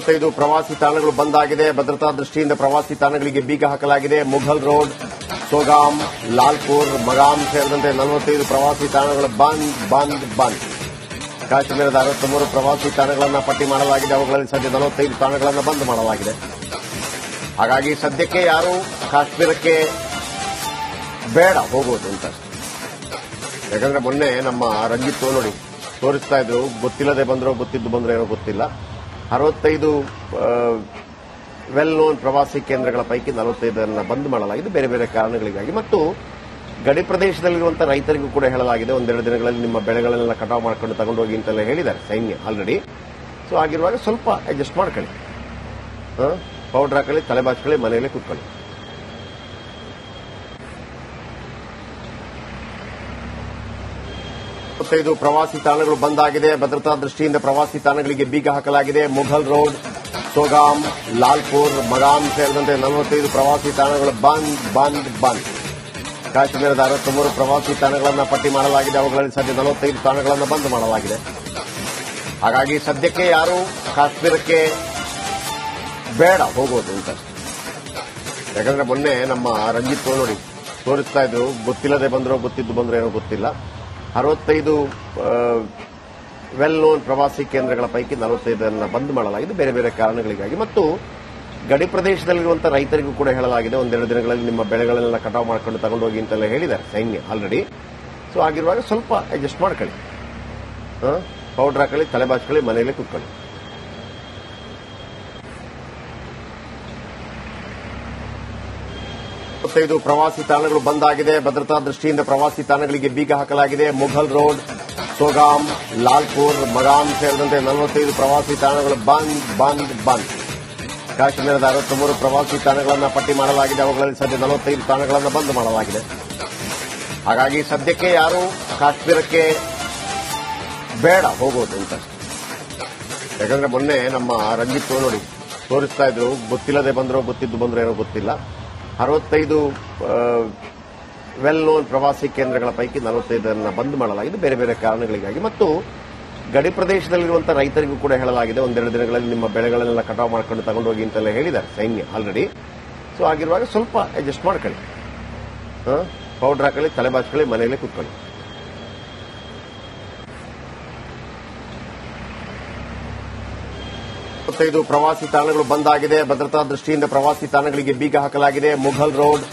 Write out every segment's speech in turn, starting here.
25 ಪ್ರವಾಸಿ ತಾಣಗಳು ಬಂದ್ ಆಗಿದೆ. ಭದ್ರತಾ ದೃಷ್ಟಿಯಿಂದ ಪ್ರವಾಸಿ ತಾಣಗಳಿಗೆ ಬೀಗ ಹಾಕಲಾಗಿದೆ. ಮುಘಲ್ ರೋಡ್, ಸೋಗಾಮ್, ಲಾಲ್ಪುರ್, ಮಗಾಮ್ ಸೇರಿದಂತೆ 45 ಪ್ರವಾಸಿ ತಾಣಗಳು ಬಂದ್. ಕಾಶ್ಮೀರದ 63 ಪ್ರವಾಸಿ ತಾಣಗಳನ್ನು ಪಟ್ಟಿ ಮಾಡಲಾಗಿದೆ. ಅವುಗಳಲ್ಲಿ ಸದ್ಯ 45 ತಾಣಗಳನ್ನು ಬಂದ್ ಮಾಡಲಾಗಿದೆ. ಹಾಗಾಗಿ ಸದ್ಯಕ್ಕೆ ಯಾರು ಕಾಶ್ಮೀರಕ್ಕೆ ಬೇಡ ಹೋಗೋದು ಅಂತ. ಯಾಕಂದ್ರೆ ಮೊನ್ನೆ ನಮ್ಮ ರಂಜಿತ್ ನೋಡಿ ತೋರಿಸ್ತಾ ಇದ್ರು, ಗೊತ್ತಿಲ್ಲದೆ ಬಂದ್ರೋ ಗೊತ್ತಿದ್ದು ಬಂದ್ರೋ ಏನೋ ಗೊತ್ತಿಲ್ಲ. 65 ವೆಲ್ ನೋನ್ ಪ್ರವಾಸಿ ಕೇಂದ್ರಗಳ ಪೈಕಿ 45 ಬಂದ್ ಮಾಡಲಾಗಿದೆ ಬೇರೆ ಬೇರೆ ಕಾರಣಗಳಿಗಾಗಿ. ಮತ್ತು ಗಡಿ ಪ್ರದೇಶದಲ್ಲಿರುವಂತಹ ರೈತರಿಗೂ ಕೂಡ ಹೇಳಲಾಗಿದೆ, ಒಂದೆರಡು ದಿನಗಳಲ್ಲಿ ನಿಮ್ಮ ಬೆಳೆಗಳನ್ನೆಲ್ಲ ಕಟಾವು ಮಾಡ್ಕೊಂಡು ತಗೊಂಡೋಗಿ ಅಂತೆಲ್ಲ ಹೇಳಿದ್ದಾರೆ ಸೈನ್ಯ ಆಲ್ರೆಡಿ. ಸೊ ಆಗಿರುವಾಗ ಸ್ವಲ್ಪ ಅಡ್ಜಸ್ಟ್ ಮಾಡ್ಕೊಳ್ಳಿ, ಪೌಡರ್ ಹಾಕೊಳ್ಳಿ, ತಲೆ ಬಾಚ್ಕೊಳ್ಳಿ, ಮನೆಯಲ್ಲೇ ಕೂತ್ಕೊಳ್ಳಿ. ಪ್ರವಾಸಿ ತಾಣಗಳು ಬಂದ್ ಆಗಿದೆ. ಭದ್ರತಾ ದೃಷ್ಟಿಯಿಂದ ಪ್ರವಾಸಿ ತಾಣಗಳಿಗೆ ಬೀಗ ಹಾಕಲಾಗಿದೆ. ಮುಘಲ್ ರೋಡ್, ಸೋಗಾಮ್, ಲಾಲ್ಪುರ್, ಮಗಾಮ್ ಸೇರಿದಂತೆ 45 ಪ್ರವಾಸಿ ತಾಣಗಳು ಬಂದ್. ಕಾಶ್ಮೀರದ 63 ಪ್ರವಾಸಿ ತಾಣಗಳನ್ನು ಪಟ್ಟಿ ಮಾಡಲಾಗಿದೆ. ಅವುಗಳಲ್ಲಿ ಸದ್ಯ 45 ತಾಣಗಳನ್ನು ಬಂದ್ ಮಾಡಲಾಗಿದೆ. ಹಾಗಾಗಿ ಸದ್ಯಕ್ಕೆ ಯಾರು ಕಾಶ್ಮೀರಕ್ಕೆ ಬೇಡ ಹೋಗೋದು ಅಂತ. ಯಾಕಂದ್ರೆ ಮೊನ್ನೆ ನಮ್ಮ ರಂಜಿತ್ ನೋಡಿ ತೋರಿಸ್ತಾ ಇದ್ರು, ಗೊತ್ತಿಲ್ಲದೆ ಬಂದ್ರೋ ಗೊತ್ತಿದ್ದು ಬಂದ್ರೋ ಏನೋ ಗೊತ್ತಿಲ್ಲ. 65 ವೆಲ್ ನೋನ್ ಪ್ರವಾಸಿ ಕೇಂದ್ರಗಳ ಪೈಕಿ 45 ಬಂದ್ ಮಾಡಲಾಗಿದೆ ಬೇರೆ ಬೇರೆ ಕಾರಣಗಳಿಗಾಗಿ. ಮತ್ತು ಗಡಿ ಪ್ರದೇಶದಲ್ಲಿರುವಂತಹ ರೈತರಿಗೂ ಕೂಡ ಹೇಳಲಾಗಿದೆ, ಒಂದೆರಡು ದಿನಗಳಲ್ಲಿ ನಿಮ್ಮ ಬೆಳೆಗಳನ್ನೆಲ್ಲ ಕಟಾವು ಮಾಡ್ಕೊಂಡು ತಗೊಂಡೋಗಿ ಅಂತೆಲ್ಲ ಹೇಳಿದ್ದಾರೆ ಸೈನ್ಯ ಆಲ್ರೆಡಿ. ಸೊ ಆಗಿರುವಾಗ ಸ್ವಲ್ಪ ಅಡ್ಜಸ್ಟ್ ಮಾಡ್ಕೊಳ್ಳಿ, ಪೌಡರ್ ಹಾಕೊಳ್ಳಿ, ತಲೆ ಬಾಚ್ಕೊಳ್ಳಿ, ಮನೆಯಲ್ಲೇ ಕೂತ್ಕೊಳ್ಳಿ. ಪ್ರವಾಸಿ ತಾಣಗಳು ಬಂದ್ ಆಗಿದೆ. ಭದ್ರತಾ ದೃಷ್ಟಿಯಿಂದ ಪ್ರವಾಸಿ ತಾಣಗಳಿಗೆ ಬೀಗ ಹಾಕಲಾಗಿದೆ. ಮುಘಲ್ ರೋಡ್, ಸೋಗಾಮ್, ಲಾಲ್ಪುರ್, ಮಗಾಮ್ ಸೇರಿದಂತೆ 45 ಪ್ರವಾಸಿ ತಾಣಗಳು ಬಂದ್. ಕಾಶ್ಮೀರದ 63 ಪ್ರವಾಸಿ ತಾಣಗಳನ್ನು ಪಟ್ಟಿ ಮಾಡಲಾಗಿದೆ. ಅವುಗಳಲ್ಲಿ ಸದ್ಯ 45 ತಾಣಗಳನ್ನು ಬಂದ್ ಮಾಡಲಾಗಿದೆ. ಹಾಗಾಗಿ ಸದ್ಯಕ್ಕೆ ಯಾರು ಕಾಶ್ಮೀರಕ್ಕೆ ಬೇಡ ಹೋಗೋದು ಅಂತ. ಯಾಕಂದ್ರೆ ಮೊನ್ನೆ ನಮ್ಮ ರಂಜಿತ್ ನೋಡಿ ತೋರಿಸ್ತಾ ಇದ್ರು, ಗೊತ್ತಿಲ್ಲದೆ ಬಂದ್ರೋ ಗೊತ್ತಿದ್ದು ಬಂದ್ರೋ ಏನೋ ಗೊತ್ತಿಲ್ಲ. 65 ವೆಲ್ ನೋನ್ ಪ್ರವಾಸಿ ಕೇಂದ್ರಗಳ ಪೈಕಿ 45 ಬಂದ್ ಮಾಡಲಾಗಿದೆ ಬೇರೆ ಬೇರೆ ಕಾರಣಗಳಿಗಾಗಿ. ಮತ್ತು ಗಡಿ ಪ್ರದೇಶದಲ್ಲಿರುವಂತಹ ರೈತರಿಗೂ ಕೂಡ ಹೇಳಲಾಗಿದೆ, ಒಂದೆರಡು ದಿನಗಳಲ್ಲಿ ನಿಮ್ಮ ಬೆಳೆಗಳನ್ನೆಲ್ಲ ಕಟಾವು ಮಾಡ್ಕೊಂಡು ತಗೊಂಡೋಗಿ ಅಂತೆಲ್ಲ ಹೇಳಿದ್ದಾರೆ ಸೈನ್ಯ ಆಲ್ರೆಡಿ. ಸೊ ಆಗಿರುವಾಗ ಸ್ವಲ್ಪ ಅಡ್ಜಸ್ಟ್ ಮಾಡ್ಕೊಳ್ಳಿ, ಪೌಡರ್ ಹಾಕೊಳ್ಳಿ, ತಲೆ ಬಾಚ್ಕೊಳ್ಳಿ, ಮನೆಯಲ್ಲೇ ಕೂತ್ಕೊಳ್ಳಿ. ಪ್ರವಾಸಿ ತಾಣಗಳು ಬಂದ್ ಆಗಿದೆ. ಭದ್ರತಾ ದೃಷ್ಟಿಯಿಂದ ಪ್ರವಾಸಿ ತಾಣಗಳಿಗೆ ಬೀಗ ಹಾಕಲಾಗಿದೆ. ಮುಘಲ್ ರೋಡ್,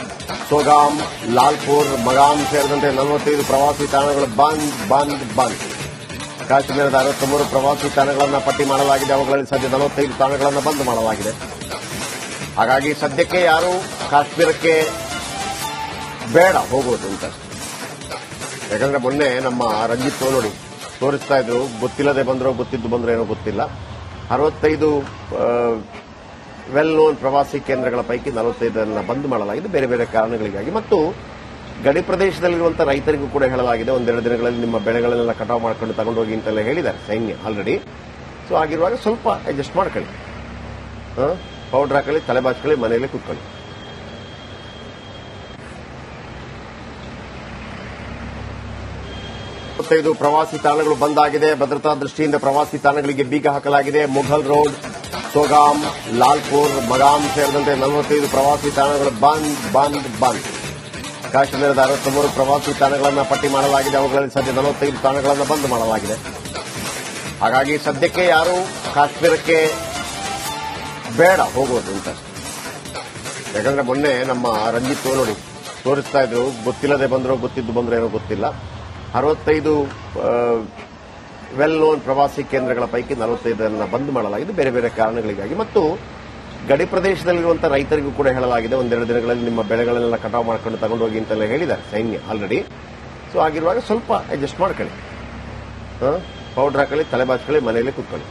ಸೋಗಾಮ್, ಲಾಲ್ಪುರ್, ಮಗಾಮ್ ಸೇರಿದಂತೆ 45 ಪ್ರವಾಸಿ ತಾಣಗಳು ಬಂದ್. ಕಾಶ್ಮೀರದ 63 ಪ್ರವಾಸಿ ತಾಣಗಳನ್ನು ಪಟ್ಟಿ ಮಾಡಲಾಗಿದೆ. ಅವುಗಳಲ್ಲಿ ಸದ್ಯ 45 ತಾಣಗಳನ್ನು ಬಂದ್ ಮಾಡಲಾಗಿದೆ. ಹಾಗಾಗಿ ಸದ್ಯಕ್ಕೆ ಯಾರು ಕಾಶ್ಮೀರಕ್ಕೆ ಬೇಡ ಹೋಗೋದು ಅಂತ. ಯಾಕಂದ್ರೆ ಮೊನ್ನೆ ನಮ್ಮ ರಂಜಿತ್ ನೋಡಿ ತೋರಿಸ್ತಾ ಇದ್ರು, ಗೊತ್ತಿಲ್ಲದೆ ಬಂದ್ರೋ ಗೊತ್ತಿದ್ದು ಬಂದ್ರೋ ಏನೋ ಗೊತ್ತಿಲ್ಲ. 65 ವೆಲ್ ನೋನ್ ಪ್ರವಾಸಿ ಕೇಂದ್ರಗಳ ಪೈಕಿ 45 ಬಂದ್ ಮಾಡಲಾಗಿದೆ ಬೇರೆ ಬೇರೆ ಕಾರಣಗಳಿಗಾಗಿ. ಮತ್ತು ಗಡಿ ಪ್ರದೇಶದಲ್ಲಿರುವಂತಹ ರೈತರಿಗೂ ಕೂಡ ಹೇಳಲಾಗಿದೆ, ಒಂದೆರಡು ದಿನಗಳಲ್ಲಿ ನಿಮ್ಮ ಬೆಳೆಗಳನ್ನೆಲ್ಲ ಕಟಾವು ಮಾಡ್ಕೊಂಡು ತಗೊಂಡೋಗಿ ಅಂತೆಲ್ಲ ಹೇಳಿದ್ದಾರೆ ಸೈನ್ಯ ಆಲ್ರೆಡಿ. ಸೊ ಆಗಿರುವಾಗ ಸ್ವಲ್ಪ ಅಡ್ಜಸ್ಟ್ ಮಾಡ್ಕೊಳ್ಳಿ, ಪೌಡರ್ ಹಾಕೊಳ್ಳಿ, ತಲೆ ಬಾಚ್ಕೊಳ್ಳಿ, ಮನೆಯಲ್ಲೇ ಕೂತ್ಕೊಳ್ಳಿ. ಪ್ರವಾಸಿ ತಾಣಗಳು ಬಂದ್ ಆಗಿದೆ. ಭದ್ರತಾ ದೃಷ್ಟಿಯಿಂದ ಪ್ರವಾಸಿ ತಾಣಗಳಿಗೆ ಬೀಗ ಹಾಕಲಾಗಿದೆ. ಮುಘಲ್ ರೋಡ್, ಸೋಗಾಮ್, ಲಾಲ್ಪುರ್, ಮಗಾಮ್ ಸೇರಿದಂತೆ 45 ಪ್ರವಾಸಿ ತಾಣಗಳು ಬಂದ್. ಕಾಶ್ಮೀರದ 63 ಪ್ರವಾಸಿ ತಾಣಗಳನ್ನು ಪಟ್ಟಿ ಮಾಡಲಾಗಿದೆ. ಅವುಗಳಲ್ಲಿ ಸದ್ಯ 45 ತಾಣಗಳನ್ನು ಬಂದ್ ಮಾಡಲಾಗಿದೆ. ಹಾಗಾಗಿ ಸದ್ಯಕ್ಕೆ ಯಾರು ಕಾಶ್ಮೀರಕ್ಕೆ ಬೇಡ ಹೋಗೋದು ಅಂತ. ಯಾಕಂದ್ರೆ ಮೊನ್ನೆ ನಮ್ಮ ರಂಜಿತ್ ನೋಡಿ ತೋರಿಸ್ತಾ ಇದ್ರು, ಗೊತ್ತಿಲ್ಲದೆ ಬಂದ್ರೋ ಗೊತ್ತಿದ್ದು ಬಂದ್ರೋ ಏನೋ ಗೊತ್ತಿಲ್ಲ. 65 ವೆಲ್ ನೋನ್ ಪ್ರವಾಸಿ ಕೇಂದ್ರಗಳ ಪೈಕಿ 45 ಬಂದ್ ಮಾಡಲಾಗಿದೆ ಬೇರೆ ಬೇರೆ ಕಾರಣಗಳಿಗಾಗಿ. ಮತ್ತು ಗಡಿ ಪ್ರದೇಶದಲ್ಲಿರುವಂತಹ ರೈತರಿಗೂ ಕೂಡ ಹೇಳಲಾಗಿದೆ, ಒಂದೆರಡು ದಿನಗಳಲ್ಲಿ ನಿಮ್ಮ ಬೆಳೆಗಳನ್ನೆಲ್ಲ ಕಟಾವು ಮಾಡ್ಕೊಂಡು ತಗೊಂಡೋಗಿ ಅಂತೆಲ್ಲ ಹೇಳಿದ್ದಾರೆ ಸೈನ್ಯ ಆಲ್ರೆಡಿ. ಸೊ ಆಗಿರುವಾಗ ಸ್ವಲ್ಪ ಅಡ್ಜಸ್ಟ್ ಮಾಡ್ಕೊಳ್ಳಿ, ಪೌಡರ್ ಹಾಕೊಳ್ಳಿ, ತಲೆ ಬಾಚ್ಕೊಳ್ಳಿ, ಮನೆಯಲ್ಲೇ ಕೂತ್ಕೊಳ್ಳಿ.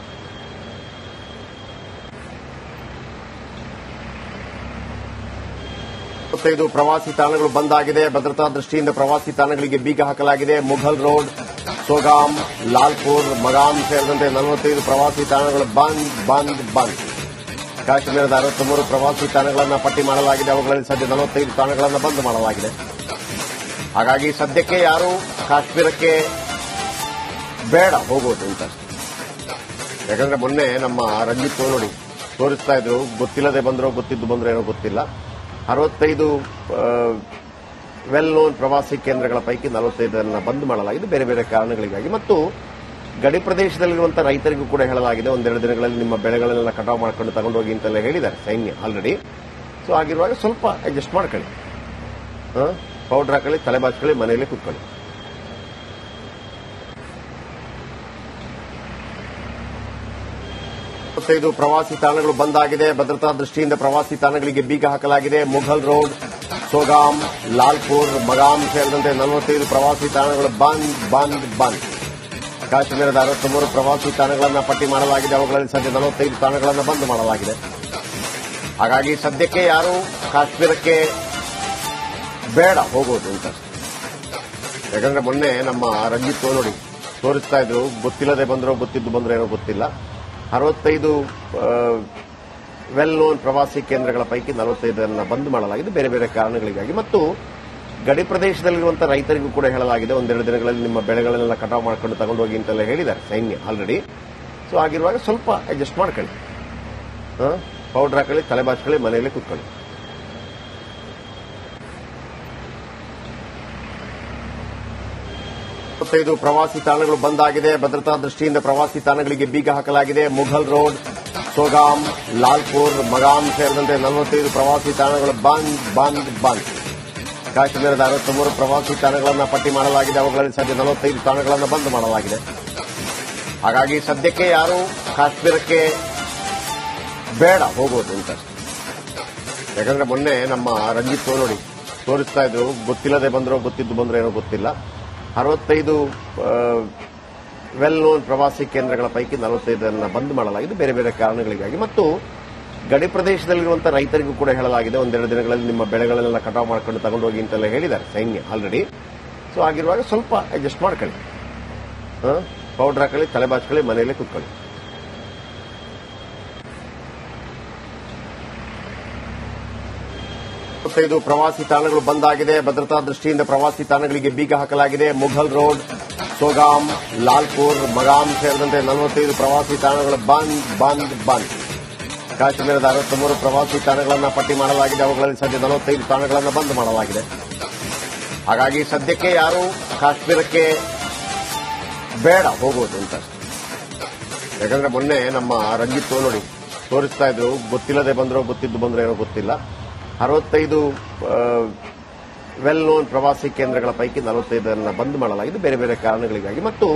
ಪ್ರವಾಸಿ ತಾಣಗಳು ಬಂದ್ ಆಗಿದೆ. ಭದ್ರತಾ ದೃಷ್ಟಿಯಿಂದ ಪ್ರವಾಸಿ ತಾಣಗಳಿಗೆ ಬೀಗ ಹಾಕಲಾಗಿದೆ. ಮುಘಲ್ ರೋಡ್, ಸೋಗಾಮ್, ಲಾಲ್ಪುರ್, ಮಗಾಮ್ ಸೇರಿದಂತೆ 45 ಪ್ರವಾಸಿ ತಾಣಗಳು ಬಂದ್. ಕಾಶ್ಮೀರದ 63 ಪ್ರವಾಸಿ ತಾಣಗಳನ್ನು ಪಟ್ಟಿ ಮಾಡಲಾಗಿದೆ. ಅವುಗಳಲ್ಲಿ ಸದ್ಯ 45 ತಾಣಗಳನ್ನು ಬಂದ್ ಮಾಡಲಾಗಿದೆ. ಹಾಗಾಗಿ ಸದ್ಯಕ್ಕೆ ಯಾರು ಕಾಶ್ಮೀರಕ್ಕೆ ಬೇಡ ಹೋಗೋದು ಅಂತ. ಯಾಕಂದ್ರೆ ಮೊನ್ನೆ ನಮ್ಮ ರಂಜಿತ್ ನೋಡಿ ತೋರಿಸ್ತಾ ಇದ್ರು. ಗೊತ್ತಿಲ್ಲದೆ ಬಂದ್ರೋ ಗೊತ್ತಿದ್ದು ಬಂದ್ರೋ ಏನೋ ಗೊತ್ತಿಲ್ಲ. 65 ವೆಲ್ ನೋನ್ ಪ್ರವಾಸಿ ಕೇಂದ್ರಗಳ ಪೈಕಿ 45 ಬಂದ್ ಮಾಡಲಾಗಿದೆ ಬೇರೆ ಬೇರೆ ಕಾರಣಗಳಿಗಾಗಿ. ಮತ್ತು ಗಡಿ ಪ್ರದೇಶದಲ್ಲಿರುವಂತಹ ರೈತರಿಗೂ ಕೂಡ ಹೇಳಲಾಗಿದೆ, ಒಂದೆರಡು ದಿನಗಳಲ್ಲಿ ನಿಮ್ಮ ಬೆಳೆಗಳನ್ನೆಲ್ಲ ಕಟಾವು ಮಾಡ್ಕೊಂಡು ತಗೊಂಡೋಗಿ ಅಂತೆಲ್ಲ ಹೇಳಿದ್ದಾರೆ ಸೈನ್ಯ ಆಲ್ರೆಡಿ. ಸೊ ಆಗಿರುವಾಗ ಸ್ವಲ್ಪ ಅಡ್ಜಸ್ಟ್ ಮಾಡ್ಕೊಳ್ಳಿ, ಪೌಡರ್ ಹಾಕೊಳ್ಳಿ, ತಲೆ ಬಾಚ್ಕೊಳ್ಳಿ, ಮನೆಯಲ್ಲೇ ಕೂತ್ಕೊಳ್ಳಿ. ಪ್ರವಾಸಿ ತಾಣಗಳು ಬಂದ್ ಆಗಿದೆ. ಭದ್ರತಾ ದೃಷ್ಟಿಯಿಂದ ಪ್ರವಾಸಿ ತಾಣಗಳಿಗೆ ಬೀಗ ಹಾಕಲಾಗಿದೆ. ಮುಘಲ್ ರೋಡ್, ಸೋಗಾಮ್, ಲಾಲ್ಪುರ್, ಮಗಾಮ್ ಸೇರಿದಂತೆ 45 ಪ್ರವಾಸಿ ತಾಣಗಳು ಬಂದ್ ಬಂದ್ ಬಂದ್. ಕಾಶ್ಮೀರದ 63 ಪ್ರವಾಸಿ ತಾಣಗಳನ್ನು ಪಟ್ಟಿ ಮಾಡಲಾಗಿದೆ. ಅವುಗಳಲ್ಲಿ ಸದ್ಯ 45 ತಾಣಗಳನ್ನು ಬಂದ್ ಮಾಡಲಾಗಿದೆ. ಹಾಗಾಗಿ ಸದ್ಯಕ್ಕೆ ಯಾರು ಕಾಶ್ಮೀರಕ್ಕೆ ಬೇಡ ಹೋಗೋದು ಅಂತ. ಯಾಕಂದ್ರೆ ಮೊನ್ನೆ ನಮ್ಮ ರಂಜಿತ್ ನೋಡಿ ತೋರಿಸ್ತಾ ಇದ್ರು, ಗೊತ್ತಿಲ್ಲದೆ ಬಂದ್ರೋ ಗೊತ್ತಿದ್ದು ಬಂದ್ರೋ ಏನೋ ಗೊತ್ತಿಲ್ಲ. 65 ವೆಲ್ ನೋನ್ ಪ್ರವಾಸಿ ಕೇಂದ್ರಗಳ ಪೈಕಿ 45 ಬಂದ್ ಮಾಡಲಾಗಿದೆ ಬೇರೆ ಬೇರೆ ಕಾರಣಗಳಿಗಾಗಿ. ಮತ್ತು ಗಡಿ ಪ್ರದೇಶದಲ್ಲಿರುವಂತಹ ರೈತರಿಗೂ ಕೂಡ ಹೇಳಲಾಗಿದೆ, ಒಂದೆರಡು ದಿನಗಳಲ್ಲಿ ನಿಮ್ಮ ಬೆಳೆಗಳನ್ನೆಲ್ಲ ಕಟಾವು ಮಾಡ್ಕೊಂಡು ತಗೊಂಡೋಗಿ ಅಂತೆಲ್ಲ ಹೇಳಿದ್ದಾರೆ ಸೈನ್ಯ ಆಲ್ರೆಡಿ. ಸೊ ಆಗಿರುವಾಗ ಸ್ವಲ್ಪ ಅಡ್ಜಸ್ಟ್ ಮಾಡ್ಕೊಳ್ಳಿ, ಪೌಡರ್ ಹಾಕೊಳ್ಳಿ, ತಲೆ ಬಾಚ್ಕೊಳ್ಳಿ, ಮನೆಯಲ್ಲೇ ಕೂತ್ಕೊಳ್ಳಿ. ಪ್ರವಾಸಿ ತಾಣಗಳು ಬಂದ್ ಆಗಿದೆ. ಭದ್ರತಾ ದೃಷ್ಟಿಯಿಂದ ಪ್ರವಾಸಿ ತಾಣಗಳಿಗೆ ಬೀಗ ಹಾಕಲಾಗಿದೆ. ಮುಘಲ್ ರೋಡ್, ಸೋಗಾಮ್, ಲಾಲ್ಪುರ್, ಮಗಾಮ್ ಸೇರಿದಂತೆ 45 ಪ್ರವಾಸಿ ತಾಣಗಳು ಬಂದ್ ಬಂದ್ ಬಂದ್. ಕಾಶ್ಮೀರದ 63 ಪ್ರವಾಸಿ ತಾಣಗಳನ್ನು ಪಟ್ಟಿ ಮಾಡಲಾಗಿದೆ. ಅವುಗಳಲ್ಲಿ ಸದ್ಯ 45 ತಾಣಗಳನ್ನು ಬಂದ್ ಮಾಡಲಾಗಿದೆ. ಹಾಗಾಗಿ ಸದ್ಯಕ್ಕೆ ಯಾರು ಕಾಶ್ಮೀರಕ್ಕೆ ಬೇಡ ಹೋಗೋದು ಅಂತ. ಯಾಕಂದ್ರೆ ಮೊನ್ನೆ ನಮ್ಮ ರಂಜಿತ್ ನೋಡಿ ತೋರಿಸ್ತಾ ಇದ್ರು, ಗೊತ್ತಿಲ್ಲದೆ ಬಂದ್ರೋ ಗೊತ್ತಿದ್ದು ಬಂದ್ರೋ ಏನೋ ಗೊತ್ತಿಲ್ಲ. 65 ವೆಲ್ ನೋನ್ ಪ್ರವಾಸಿ ಕೇಂದ್ರಗಳ ಪೈಕಿ 45 ಬಂದ್ ಮಾಡಲಾಗಿದೆ ಬೇರೆ ಬೇರೆ ಕಾರಣಗಳಿಗಾಗಿ. ಮತ್ತು ಗಡಿ ಪ್ರದೇಶದಲ್ಲಿರುವಂತಹ ರೈತರಿಗೂ ಕೂಡ ಹೇಳಲಾಗಿದೆ, ಒಂದೆರಡು ದಿನಗಳಲ್ಲಿ ನಿಮ್ಮ ಬೆಳೆಗಳನ್ನೆಲ್ಲ ಕಟಾವು ಮಾಡ್ಕೊಂಡು ತಗೊಂಡೋಗಿ ಅಂತೆಲ್ಲ ಹೇಳಿದ್ದಾರೆ ಸೈನ್ಯ ಆಲ್ರೆಡಿ. ಸೊ ಆಗಿರುವಾಗ ಸ್ವಲ್ಪ ಅಡ್ಜಸ್ಟ್ ಮಾಡ್ಕೊಳ್ಳಿ, ಪೌಡರ್ ಹಾಕೊಳ್ಳಿ, ತಲೆ ಬಾಚ್ಕೊಳ್ಳಿ, ಮನೆಯಲ್ಲೇ ಕೂತ್ಕೊಳ್ಳಿ. ಪ್ರವಾಸಿ ತಾಣಗಳು ಬಂದ್ ಆಗಿದೆ. ಭದ್ರತಾ ದೃಷ್ಟಿಯಿಂದ ಪ್ರವಾಸಿ ತಾಣಗಳಿಗೆ ಬೀಗ ಹಾಕಲಾಗಿದೆ. ಮುಘಲ್ ರೋಡ್, ಸೋಗಾಮ್, ಲಾಲ್ಪುರ್, ಮಗಾಮ್ ಸೇರಿದಂತೆ 45 ಪ್ರವಾಸಿ ತಾಣಗಳು ಬಂದ್ ಬಂದ್ ಬಂದ್. ಕಾಶ್ಮೀರದ 63 ಪ್ರವಾಸಿ ತಾಣಗಳನ್ನು ಪಟ್ಟಿ ಮಾಡಲಾಗಿದೆ. ಅವುಗಳಲ್ಲಿ ಸದ್ಯ 45 ತಾಣಗಳನ್ನು ಬಂದ್ ಮಾಡಲಾಗಿದೆ. ಹಾಗಾಗಿ ಸದ್ಯಕ್ಕೆ ಯಾರು ಕಾಶ್ಮೀರಕ್ಕೆ ಬೇಡ ಹೋಗೋದು ಅಂತ. ಯಾಕಂದ್ರೆ ಮೊನ್ನೆ ನಮ್ಮ ರಂಜಿತ್ ನೋಡಿ ತೋರಿಸ್ತಾ ಇದ್ರು, ಗೊತ್ತಿಲ್ಲದೆ ಬಂದ್ರೋ ಗೊತ್ತಿದ್ದು ಬಂದ್ರೋ ಏನೋ ಗೊತ್ತಿಲ್ಲ. 65 ವೆಲ್ ನೋನ್ ಪ್ರವಾಸಿ ಕೇಂದ್ರಗಳ ಪೈಕಿ 45 ಬಂದ್ ಮಾಡಲಾಗಿದೆ ಬೇರೆ ಬೇರೆ ಕಾರಣಗಳಿಗಾಗಿ. ಮತ್ತು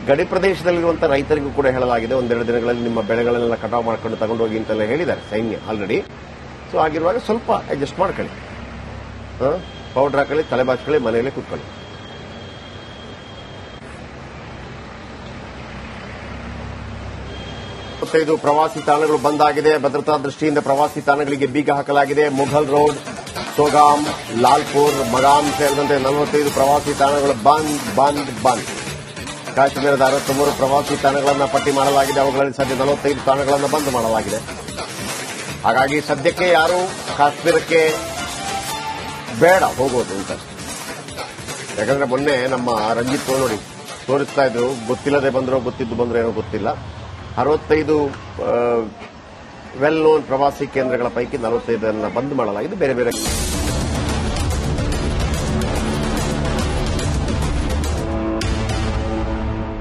ಗಡಿ ಪ್ರದೇಶದಲ್ಲಿರುವಂತಹ ರೈತರಿಗೂ ಕೂಡ ಹೇಳಲಾಗಿದೆ, ಒಂದೆರಡು ದಿನಗಳಲ್ಲಿ ನಿಮ್ಮ ಬೆಳೆಗಳನ್ನೆಲ್ಲ ಕಟಾವು ಮಾಡ್ಕೊಂಡು ತಗೊಂಡೋಗಿ ಅಂತೆಲ್ಲ ಹೇಳಿದ್ದಾರೆ ಸೈನ್ಯ ಆಲ್ರೆಡಿ. ಸೊ ಆಗಿರುವಾಗ ಸ್ವಲ್ಪ ಅಡ್ಜಸ್ಟ್ ಮಾಡ್ಕೊಳ್ಳಿ, ಪೌಡರ್ ಹಾಕೊಳ್ಳಿ, ತಲೆ ಬಾಚ್ಕೊಳ್ಳಿ, ಮನೆಯಲ್ಲೇ ಕೂತ್ಕೊಳ್ಳಿ. ಪ್ರವಾಸಿ ತಾಣಗಳು ಬಂದ್ ಆಗಿದೆ. ಭದ್ರತಾ ದೃಷ್ಟಿಯಿಂದ ಪ್ರವಾಸಿ ತಾಣಗಳಿಗೆ ಬೀಗ ಹಾಕಲಾಗಿದೆ. ಮುಘಲ್ ರೋಡ್, ಸೋಗಾಮ್, ಲಾಲ್ಪುರ್, ಮಗಾಮ್ ಸೇರಿದಂತೆ 45 ಪ್ರವಾಸಿ ತಾಣಗಳು ಬಂದ್ ಬಂದ್ ಬಂದ್. ಕಾಶ್ಮೀರದ 63 ಪ್ರವಾಸಿ ತಾಣಗಳನ್ನು ಪಟ್ಟಿ ಮಾಡಲಾಗಿದೆ. ಅವುಗಳಲ್ಲಿ ಸದ್ಯ 45 ತಾಣಗಳನ್ನು ಬಂದ್ ಮಾಡಲಾಗಿದೆ. ಹಾಗಾಗಿ ಸದ್ಯಕ್ಕೆ ಯಾರು ಕಾಶ್ಮೀರಕ್ಕೆ ಬೇಡ ಹೋಗೋದು ಅಂತ. ಯಾಕಂದ್ರೆ ಮೊನ್ನೆ ನಮ್ಮ ರಂಜಿತ್ ನೋಡಿ ತೋರಿಸ್ತಾ ಇದ್ರು, ಗೊತ್ತಿಲ್ಲದೆ ಬಂದ್ರೋ ಗೊತ್ತಿದ್ದು ಬಂದ್ರೋ ಏನೋ ಗೊತ್ತಿಲ್ಲ. 65 ವೆಲ್ ನೋನ್ ಪ್ರವಾಸಿ ಕೇಂದ್ರಗಳ ಪೈಕಿ 45 ಬಂದ್ ಮಾಡಲಾಗಿದೆ ಬೇರೆ ಬೇರೆ